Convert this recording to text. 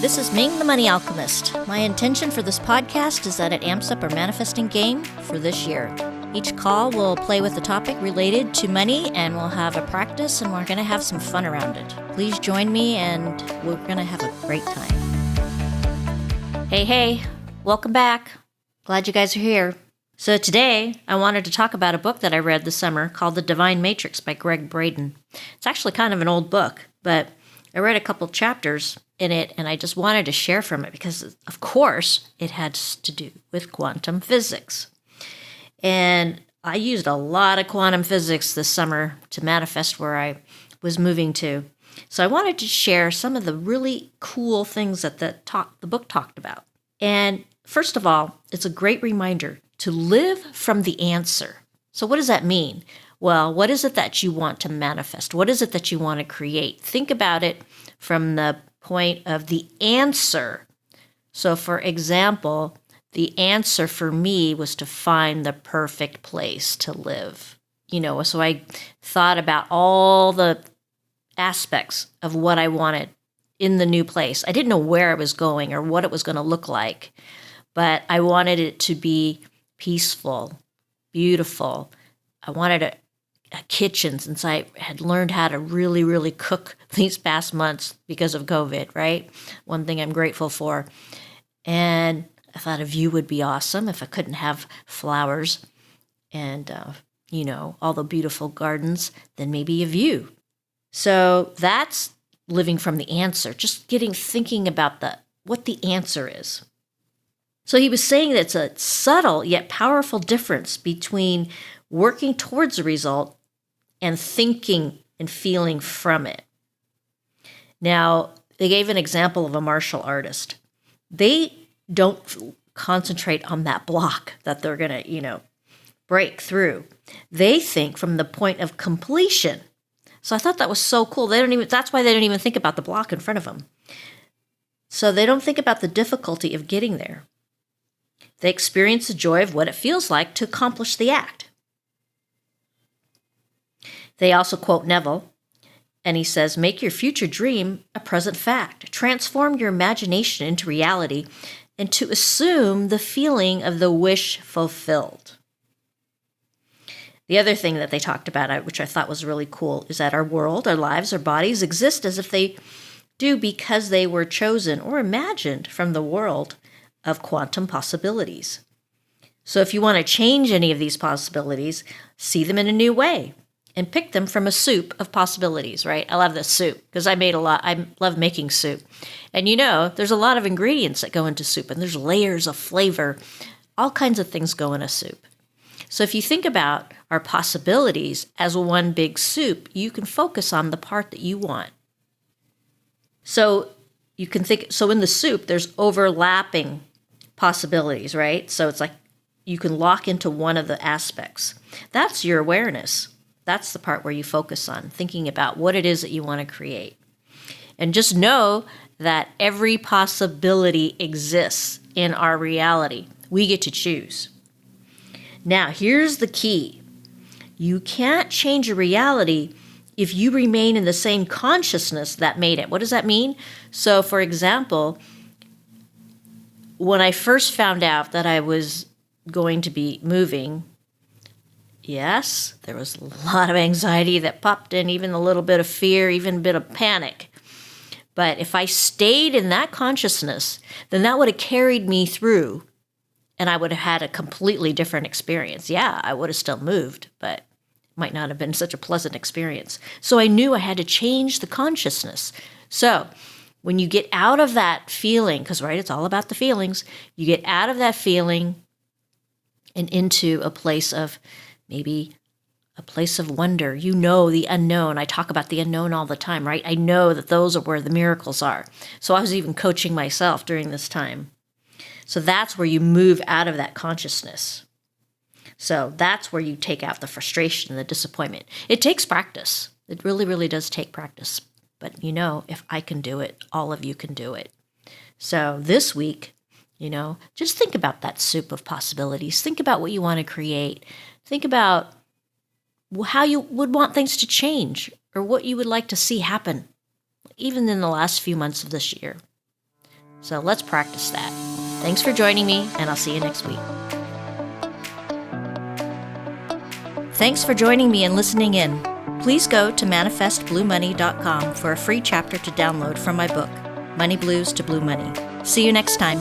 This is Ming the Money Alchemist. My intention for this podcast is that it amps up our manifesting game for this year. Each call will play with a topic related to money, and we'll have a practice, and we're going to have some fun around it. Please join me, and we're going to have a great time. Hey, welcome back. Glad you guys are here. So today, I wanted to talk about a book that I read this summer called The Divine Matrix by Gregg Braden. It's actually kind of an old book, but I read a couple chapters in it, and I just wanted to share from it because, of course, it had to do with quantum physics. And I used a lot of quantum physics this summer to manifest where I was moving to. So I wanted to share some of the really cool things that the book talked about. And first of all, it's a great reminder to live from the answer. So what does that mean? Well, what is it that you want to manifest? What is it that you want to create? Think about it from the point of the answer. So for example, the answer for me was to find the perfect place to live. So I thought about all the aspects of what I wanted in the new place. I didn't know where I was going or what it was going to look like, but I wanted it to be peaceful, beautiful. I wanted a kitchen, since I had learned how to really, really cook these past months because of COVID, right? One thing I'm grateful for. And I thought a view would be awesome if I couldn't have flowers and, all the beautiful gardens, then maybe a view. So that's living from the answer, just thinking about what the answer is. So he was saying that it's a subtle yet powerful difference between working towards a result and thinking and feeling from it. Now, they gave an example of a martial artist. They don't concentrate on that block that they're going to, break through. They think from the point of completion. So I thought that was so cool. That's why they don't even think about the block in front of them. So they don't think about the difficulty of getting there. They experience the joy of what it feels like to accomplish the act. They also quote Neville, and he says, "Make your future dream a present fact. Transform your imagination into reality and to assume the feeling of the wish fulfilled." The other thing that they talked about, which I thought was really cool, is that our world, our lives, our bodies exist as if they do because they were chosen or imagined from the world of quantum possibilities. So if you want to change any of these possibilities, see them in a new way and pick them from a soup of possibilities, right? I love this soup because I love making soup. And there's a lot of ingredients that go into soup, and there's layers of flavor. All kinds of things go in a soup. So if you think about our possibilities as one big soup, you can focus on the part that you want. So you can so in the soup, there's overlapping possibilities, right? So it's like you can lock into one of the aspects. That's your awareness. That's the part where you focus on thinking about what it is that you want to create. And just know that every possibility exists in our reality. We get to choose. Now, here's the key. You can't change a reality if you remain in the same consciousness that made it. What does that mean? So, for example, when I first found out that I was going to be moving, yes, there was a lot of anxiety that popped in, even a little bit of fear, even a bit of panic. But if I stayed in that consciousness, then that would have carried me through, and I would have had a completely different experience. Yeah, I would have still moved, but it might not have been such a pleasant experience. So I knew I had to change the consciousness. So when you get out of that feeling, because, right, it's all about the feelings, you get out of that feeling and into a place of maybe a place of wonder. The unknown. I talk about the unknown all the time, right? I know that those are where the miracles are. So I was even coaching myself during this time. So that's where you move out of that consciousness. So that's where you take out the frustration and the disappointment. It takes practice. It really, really does take practice. But if I can do it, all of you can do it. So this week, just think about that soup of possibilities. Think about what you want to create. Think about how you would want things to change or what you would like to see happen, even in the last few months of this year. So let's practice that. Thanks for joining me, and I'll see you next week. Thanks for joining me and listening in. Please go to manifestbluemoney.com for a free chapter to download from my book, Money Blues to Blue Money. See you next time.